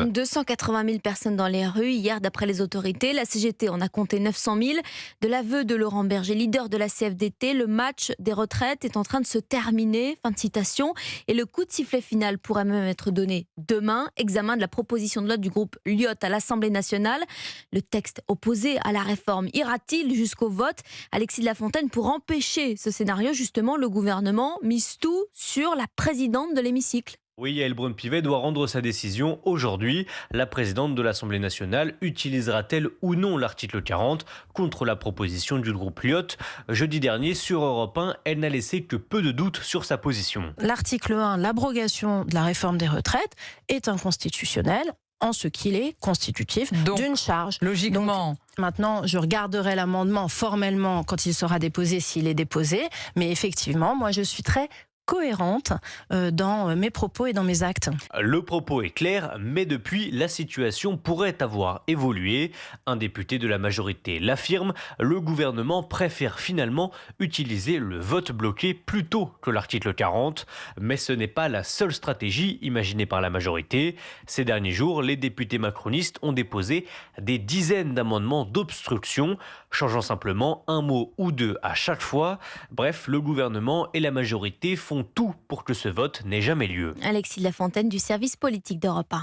280 000 personnes dans les rues hier, d'après les autorités. La CGT en a compté 900 000. De l'aveu de Laurent Berger, leader de la CFDT, le match des retraites est en train de se terminer. Fin de citation. Et le coup de sifflet final pourrait même être donné demain. Examen de la proposition de loi du groupe Lyot à l'Assemblée nationale. Le texte opposé à la réforme ira-t-il jusqu'au vote? Alexis de la Fontaine, pour empêcher ce scénario, justement, le gouvernement mise tout sur la présidente de l'hémicycle. Oui, Yael Braun-Pivet doit rendre sa décision aujourd'hui. La présidente de l'Assemblée nationale utilisera-t-elle ou non l'article 40 contre la proposition du groupe Lyot? Jeudi dernier, sur Europe 1, elle n'a laissé que peu de doutes sur sa position. L'article 1, l'abrogation de la réforme des retraites, est inconstitutionnel en ce qu'il est constitutif d'une charge. Logiquement. Donc, maintenant, je regarderai l'amendement formellement quand il sera déposé, s'il est déposé. Mais effectivement, moi, je suis très cohérente dans mes propos et dans mes actes. Le propos est clair, mais depuis, la situation pourrait avoir évolué. Un député de la majorité l'affirme, le gouvernement préfère finalement utiliser le vote bloqué plutôt que l'article 40. Mais ce n'est pas la seule stratégie imaginée par la majorité. Ces derniers jours, les députés macronistes ont déposé des dizaines d'amendements d'obstruction, changeant simplement un mot ou deux à chaque fois. Bref, le gouvernement et la majorité font tout pour que ce vote n'ait jamais lieu. Alexis de la Fontaine du service politique d'Europe 1.